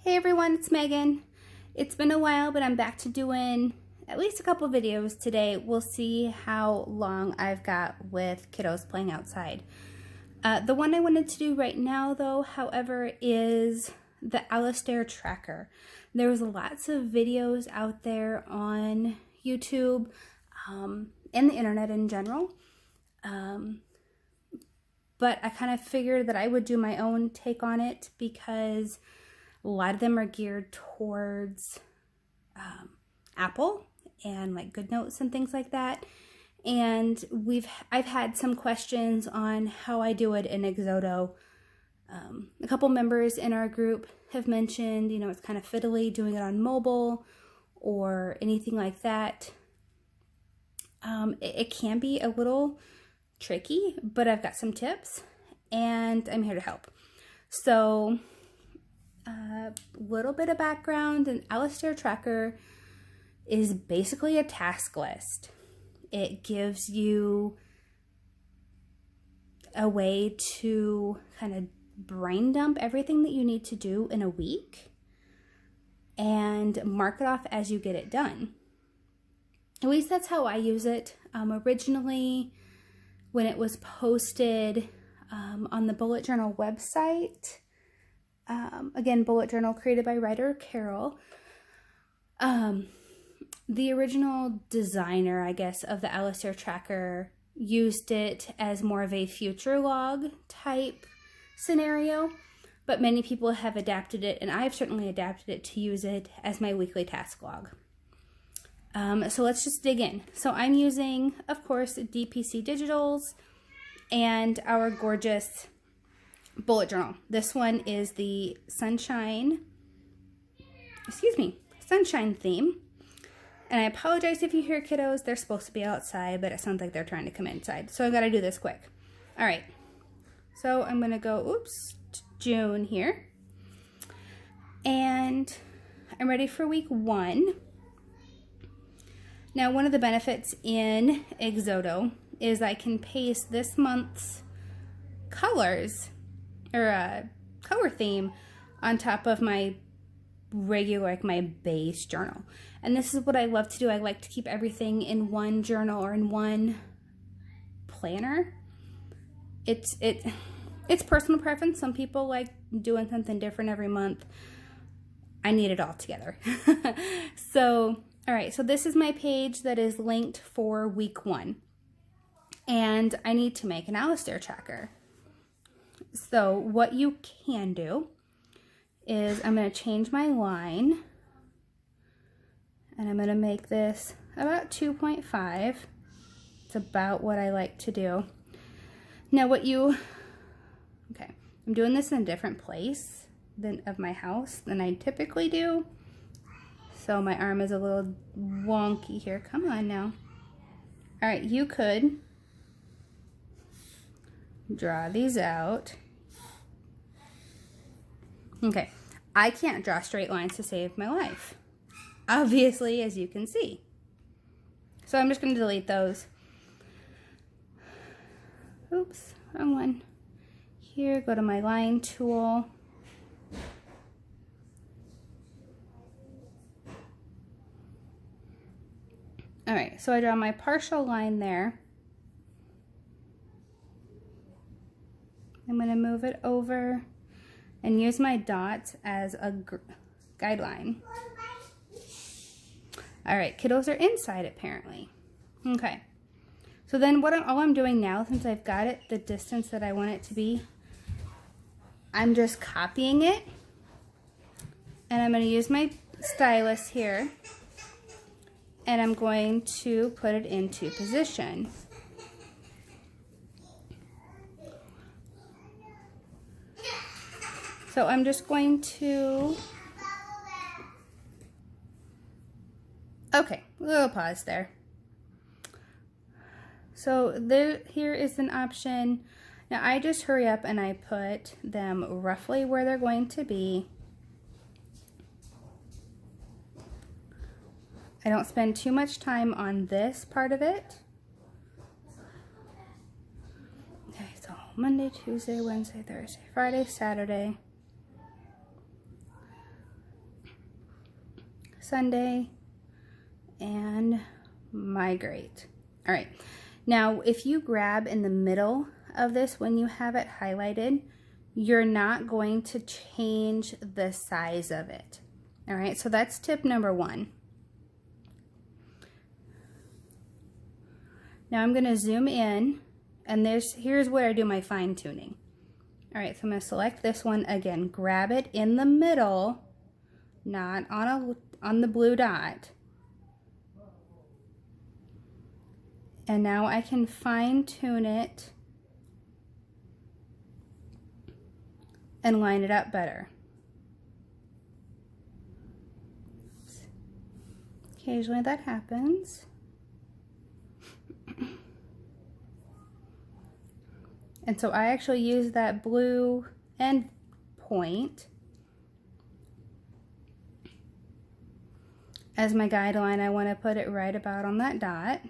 Hey everyone, it's Megan. It's been a while, but I'm back to doing at least a couple videos today. We'll see how long I've got with kiddos playing outside. The one I wanted to do right now though, however, is the Alastair tracker. There's lots of videos out there on YouTube and the internet in general. But I kind of figured that I would do my own take on it because a lot of them are geared towards Apple and like GoodNotes and things like that. And I've had some questions on how I do it in Xodo. A couple members in our group have mentioned, you know, it's kind of fiddly doing it on mobile or anything like that. It can be a little tricky, but I've got some tips and I'm here to help. So a little bit of background, an Alastair tracker is basically a task list. It gives you a way to kind of brain dump everything that you need to do in a week and mark it off as you get it done. At least that's how I use it. Originally, when it was posted on the Bullet Journal website, again, Bullet Journal created by writer Carol, the original designer, I guess, of the Alastair tracker used it as more of a future log type scenario, but many people have adapted it, and I've certainly adapted it to use it as my weekly task log. So let's just dig in. So I'm using, of course, DPC Digitals and our gorgeous bullet journal. This one is the sunshine theme. And I apologize if you hear kiddos. They're supposed to be outside, but it sounds like they're trying to come inside. So I've got to do this quick. All right. So I'm going to go, to June here. And I'm ready for week 1. Now, one of the benefits in Xodo is I can paste this month's colors or color theme on top of my regular, like my base journal. And this is what I love to do. I like to keep everything in one journal or in one planner. It's personal preference. Some people like doing something different every month. I need it all together. So, all right, so this is my page that is linked for week 1. And I need to make an Alastair tracker. So what you can do is I'm going to change my line. And I'm going to make this about 2.5. It's about what I like to do. Now okay, I'm doing this in a different place of my house than I typically do. So my arm is a little wonky here. Come on now. All right, you could draw these out. Okay, I can't draw straight lines to save my life, obviously, as you can see. So I'm just going to delete those. Oops, wrong one. Here, go to my line tool. All right, so I draw my partial line there. I'm going to move it over and use my dots as a guideline. All right, kiddos are inside apparently. Okay, so then all I'm doing now, since I've got it the distance that I want it to be, I'm just copying it, and I'm going to use my stylus here, and I'm going to put it into position. So I'm just going to, okay, a little pause there. So here is an option. Now I just hurry up and I put them roughly where they're going to be. I don't spend too much time on this part of it. Okay, so Monday, Tuesday, Wednesday, Thursday, Friday, Saturday. Sunday, and migrate. All right, now if you grab in the middle of this when you have it highlighted, you're not going to change the size of it. All right, so that's tip number 1. Now I'm going to zoom in, and here's where I do my fine tuning. All right, so I'm going to select this one again, grab it in the middle, not on the blue dot. And now I can fine tune it and line it up better. Occasionally that happens. And so I actually use that blue end point as my guideline. I want to put it right about on that dot.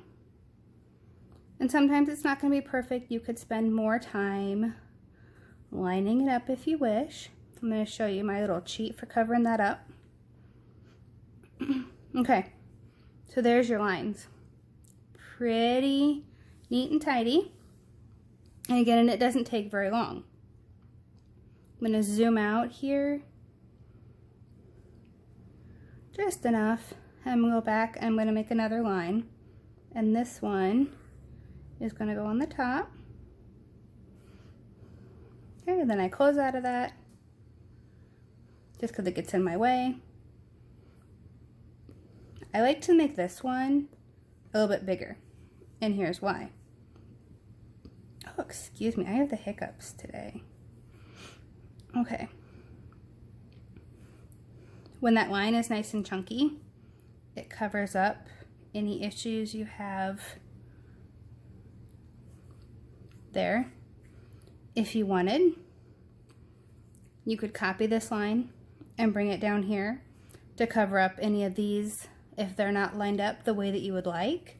And sometimes it's not going to be perfect. You could spend more time lining it up if you wish. I'm going to show you my little cheat for covering that up. Okay, so there's your lines. Pretty neat and tidy. And again, it doesn't take very long. I'm going to zoom out here just enough. I'm going to go back and I'm going to make another line. And this one is going to go on the top. Okay, and then I close out of that just because it gets in my way. I like to make this one a little bit bigger, and here's why. Oh, excuse me, I have the hiccups today. Okay. When that line is nice and chunky, it covers up any issues you have there. If you wanted, you could copy this line and bring it down here to cover up any of these if they're not lined up the way that you would like.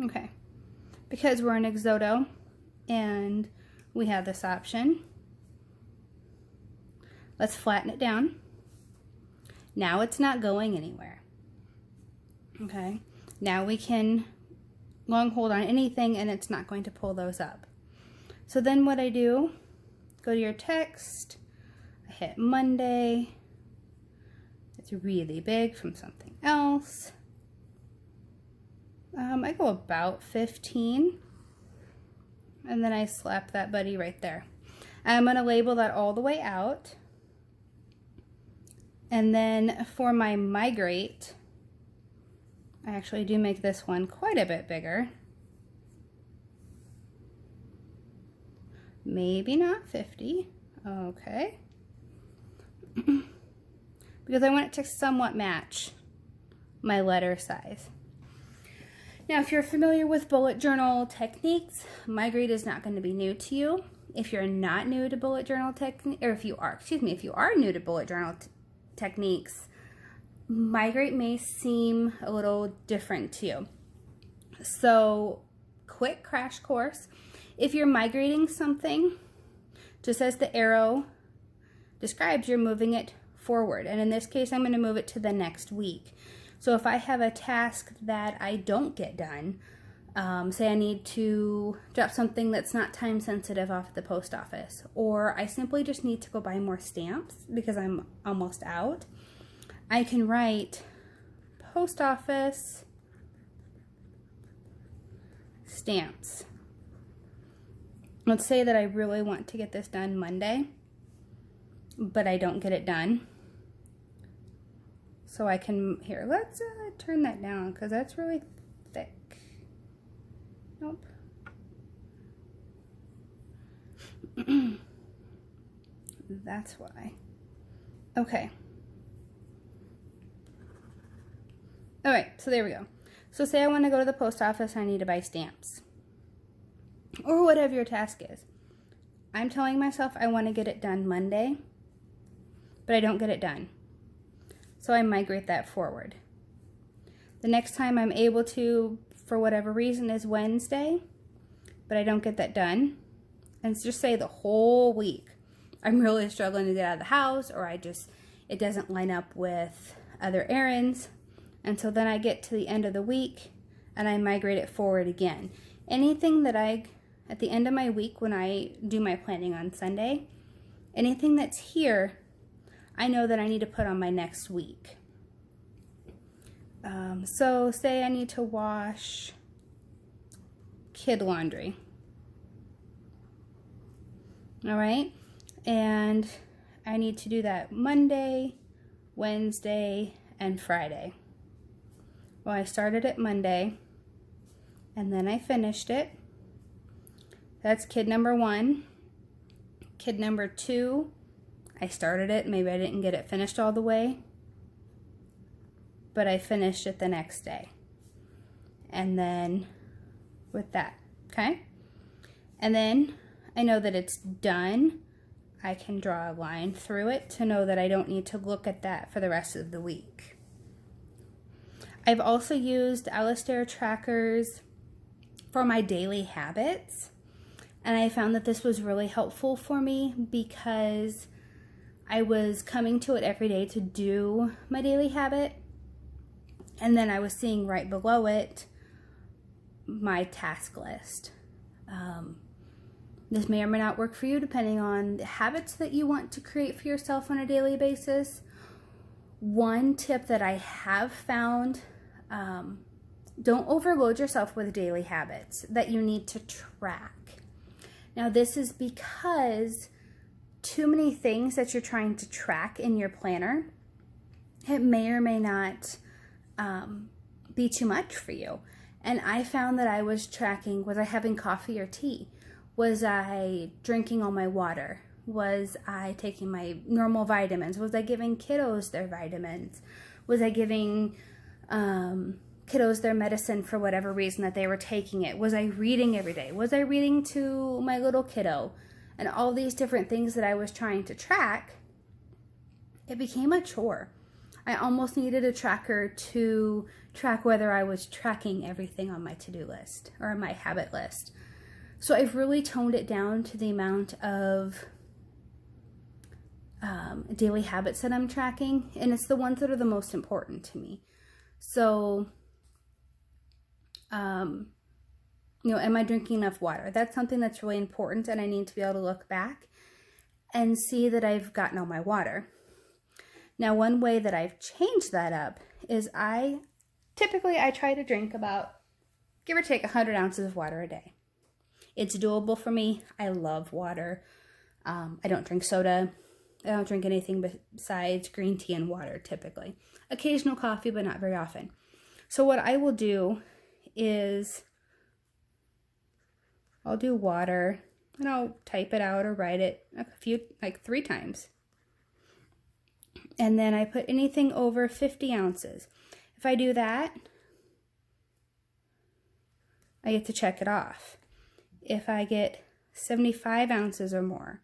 Okay, because we're in Xodo and we have this option, let's flatten it down. Now it's not going anywhere. Okay, now we can long hold on anything and it's not going to pull those up. So then what I do, go to your text, I hit Monday, it's really big from something else. I go about 15, and then I slap that buddy right there. I'm going to label that all the way out. And then for my migrate, I actually do make this one quite a bit bigger. Maybe not 50. Okay. Because I want it to somewhat match my letter size. Now, if you're familiar with bullet journal techniques, migrate is not going to be new to you. If you're not new to bullet journal technique, or if you are new to bullet journal techniques, migrate may seem a little different to you. So, quick crash course. If you're migrating something, just as the arrow describes, you're moving it forward. And in this case, I'm going to move it to the next week. So if I have a task that I don't get done, say I need to drop something that's not time sensitive off at the post office, or I simply just need to go buy more stamps because I'm almost out, I can write post office stamps. Let's say that I really want to get this done Monday, but I don't get it done. So I can, here, let's turn that down because that's really thick. Nope. That's why. Okay. All right, so there we go. So say I want to go to the post office, I need to buy stamps. Or whatever your task is. I'm telling myself I want to get it done Monday, but I don't get it done. So I migrate that forward. The next time I'm able to, for whatever reason, is Wednesday, but I don't get that done. And just say the whole week. I'm really struggling to get out of the house, or it doesn't line up with other errands. And so then I get to the end of the week and I migrate it forward again. Anything that at the end of my week when I do my planning on Sunday, anything that's here, I know that I need to put on my next week. So say I need to wash kid laundry. All right. And I need to do that Monday, Wednesday, and Friday. Well, I started it Monday and then I finished it. That's kid number 1. Kid number 2, I started it. Maybe I didn't get it finished all the way, but I finished it the next day. And then with that, okay? And then I know that it's done. I can draw a line through it to know that I don't need to look at that for the rest of the week. I've also used Alastair trackers for my daily habits, and I found that this was really helpful for me because I was coming to it every day to do my daily habit, and then I was seeing right below it my task list. This may or may not work for you depending on the habits that you want to create for yourself on a daily basis. One tip that I have found, don't overload yourself with daily habits that you need to track. Now this is because too many things that you're trying to track in your planner, it may or may not be too much for you. And I found that I was tracking, was I having coffee or tea? Was I drinking all my water? Was I taking my normal vitamins? Was I giving kiddos their vitamins? Was I giving kiddos their medicine for whatever reason that they were taking it? Was I reading every day? Was I reading to my little kiddo? And all these different things that I was trying to track, it became a chore. I almost needed a tracker to track whether I was tracking everything on my to-do list or my habit list. So I've really toned it down to the amount of daily habits that I'm tracking, and it's the ones that are the most important to me. So, am I drinking enough water? That's something that's really important, and I need to be able to look back and see that I've gotten all my water. Now, one way that I've changed that up is I try to drink about, give or take, 100 ounces of water a day. It's doable for me. I love water. I don't drink soda. I don't drink anything besides green tea and water, typically. Occasional coffee, but not very often. So what I will do is I'll do water, and I'll type it out or write it like 3 times. And then I put anything over 50 ounces. If I do that, I get to check it off. If I get 75 ounces or more,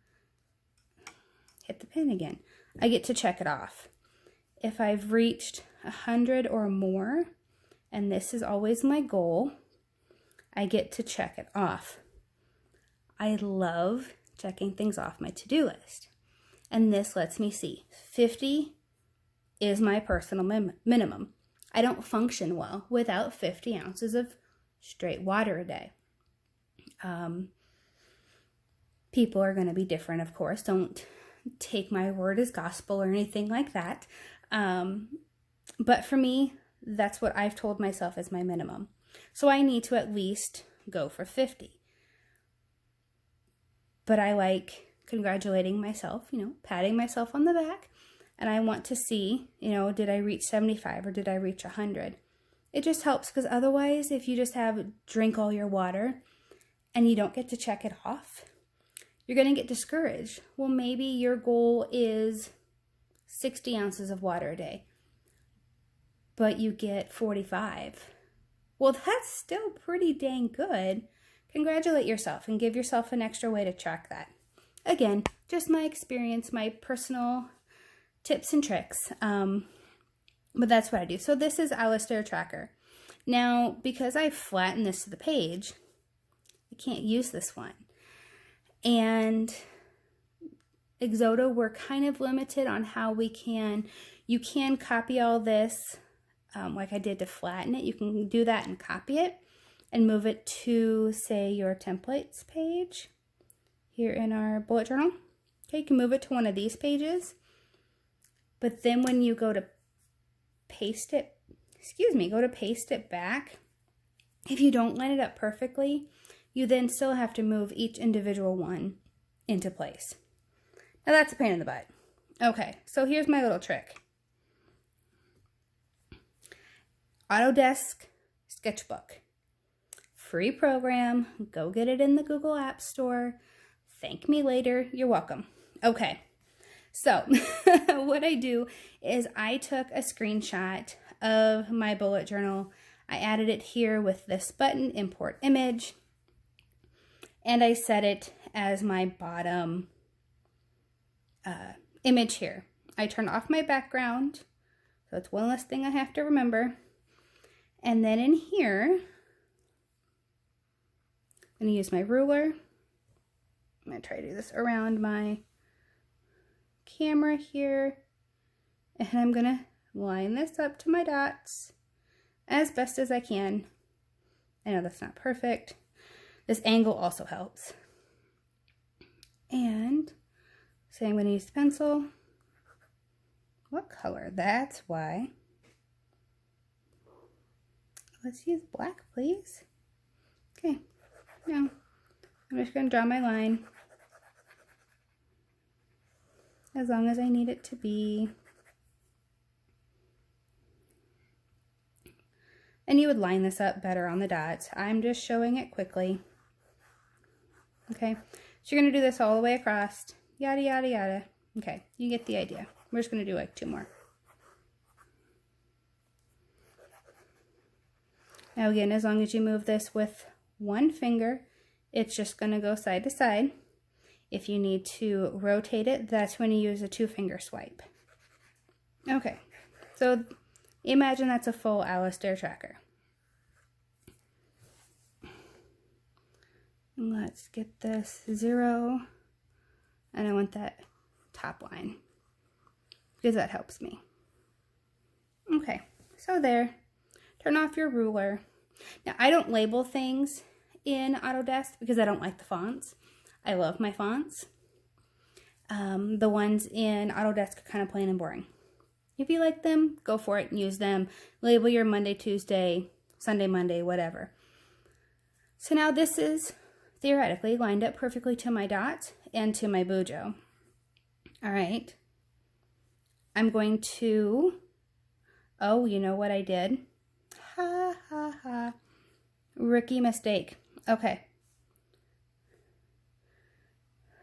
hit the pen again, I get to check it off. If I've reached 100 or more, and this is always my goal, I get to check it off. I love checking things off my to-do list. And this lets me see 50 is my personal minimum. I don't function well without 50 ounces of straight water a day. People are going to be different, of course. Don't take my word as gospel or anything like that. But for me, that's what I've told myself is my minimum. So I need to at least go for 50. But I like congratulating myself, patting myself on the back. And I want to see, did I reach 75 or did I reach 100? It just helps, because otherwise, if you just drink all your water and you don't get to check it off, you're going to get discouraged. Well, maybe your goal is 60 ounces of water a day, but you get 45. Well, that's still pretty dang good. Congratulate yourself and give yourself an extra way to track that. Again, just my experience, my personal tips and tricks. But that's what I do. So this is Alastair Tracker. Now, because I flattened this to the page, I can't use this one. And Xodo, we're kind of limited on how you can copy all this like I did to flatten it. You can do that and copy it and move it to, say, your templates page here in our bullet journal. Okay, you can move it to one of these pages, but then when you go to paste it, go to paste it back, if you don't line it up perfectly, you then still have to move each individual one into place. Now that's a pain in the butt. Okay, so here's my little trick. Autodesk Sketchbook. Free program. Go get it in the Google App Store. Thank me later. You're welcome. Okay, so what I do is I took a screenshot of my bullet journal. I added it here with this button, import image, and I set it as my bottom image here. I turn off my background, so it's one less thing I have to remember. And then in here, I'm going to use my ruler. I'm going to try to do this around my camera here. And I'm going to line this up to my dots as best as I can. I know that's not perfect. This angle also helps. And so I'm going to use the pencil. What color? That's why. Let's use black, please. Okay. Now, I'm just going to draw my line as long as I need it to be. And you would line this up better on the dots. I'm just showing it quickly. Okay, so you're going to do this all the way across. Yada, yada, yada. Okay, you get the idea. We're just going to do like 2 more. Now again, as long as you move this with 1 finger, it's just going to go side to side. If you need to rotate it, that's when you use a 2-finger swipe. Okay, so imagine that's a full Alastair tracker. Let's get this 0, and I want that top line because that helps me. Okay, so there. Turn off your ruler. Now, I don't label things in Autodesk because I don't like the fonts. I love my fonts. The ones in Autodesk are kind of plain and boring. If you like them, go for it and use them. Label your Monday, Tuesday, Sunday, Monday, whatever. So now this is theoretically lined up perfectly to my dots and to my bujo. All right. I'm going to, oh, you know what I did? Ha, ha, ha. Rookie mistake. Okay.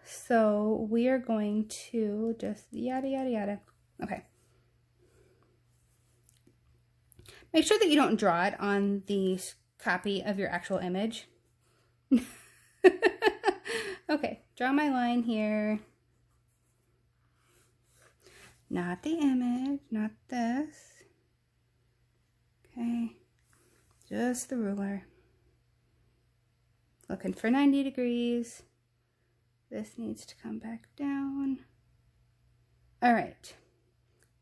So we are going to just yada, yada, yada. Okay. Make sure that you don't draw it on the copy of your actual image. Okay, draw my line here. Not the image, not this. Okay, just the ruler. Looking for 90 degrees. This needs to come back down. All right,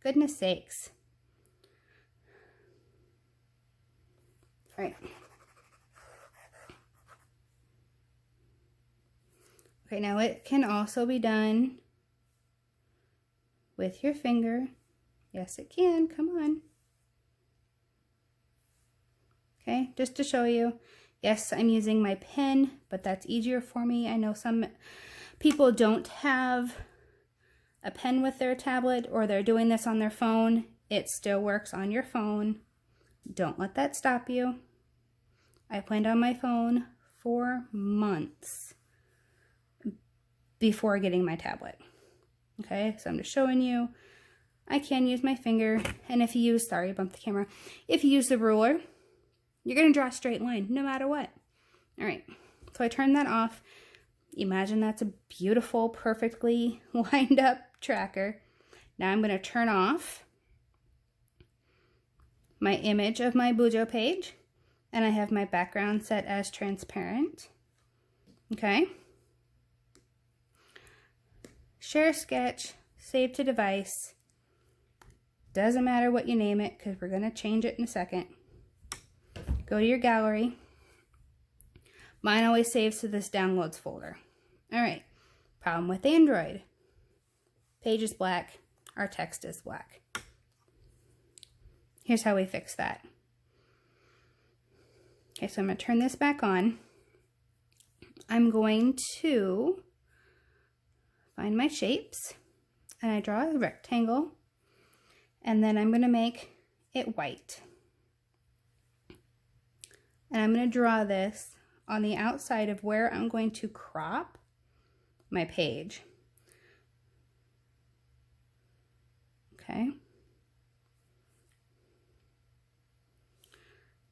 goodness sakes. All right. Okay, now it can also be done with your finger. Yes, it can. Come on. Okay, just to show you. Yes, I'm using my pen, but that's easier for me. I know some people don't have a pen with their tablet or they're doing this on their phone. It still works on your phone. Don't let that stop you. I planned on my phone for months before getting my tablet. Okay, so I'm just showing you. I can use my finger, and if you use, sorry, I bumped the camera. If you use the ruler, you're gonna draw a straight line no matter what. All right, so I turned that off. Imagine that's a beautiful, perfectly lined up tracker. Now I'm gonna turn off my image of my bujo page, and I have my background set as transparent. Okay. share sketch, save to device. Doesn't matter what you name it because we're going to change it in a second. Go to your gallery. Mine always saves to this downloads folder. All right, problem with Android. Page is black, our text is black. Here's how we fix that. Okay, so I'm going to turn this back on. I'm going to find my shapes, and I draw a rectangle, and then I'm going to make it white. And I'm going to draw this on the outside of where I'm going to crop my page. Okay.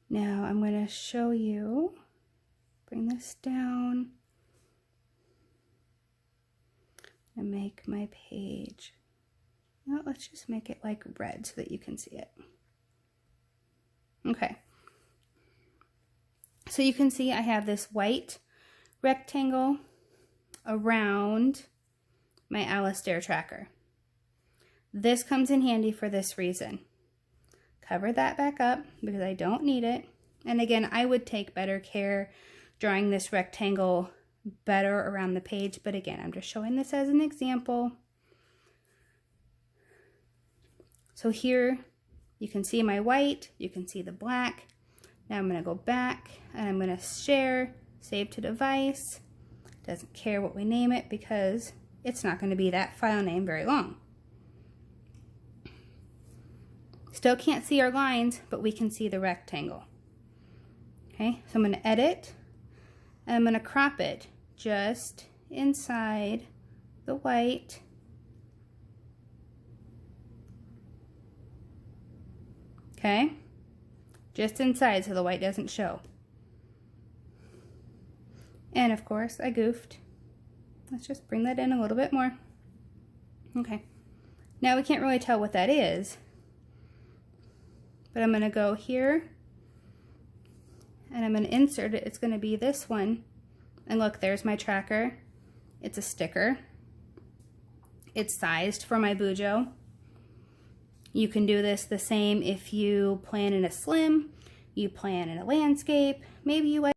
Now I'm going to show you, bring this down, and make my page, well, let's just make it like red so that you can see it. Okay. So you can see I have this white rectangle around my Alastair tracker. This comes in handy for this reason. Cover that back up because I don't need it. And again, I would take better care drawing this rectangle better around the page, but again, I'm just showing this as an example. So here you can see my white, you can see the black. Now I'm going to go back and I'm going to share, save to device. Doesn't care what we name it because it's not going to be that file name very long. Still can't see our lines, but we can see the rectangle. Okay, so I'm going to edit, and I'm going to crop it just inside the white. Okay, just inside so the white doesn't show. And of course, I goofed. Let's just bring that in a little bit more. Okay, now we can't really tell what that is. But I'm going to go here and I'm going to insert it. It's going to be this one. And look, there's my tracker. It's a sticker. It's sized for my Bujo. You can do this the same if you plan in a slim, you plan in a landscape, maybe you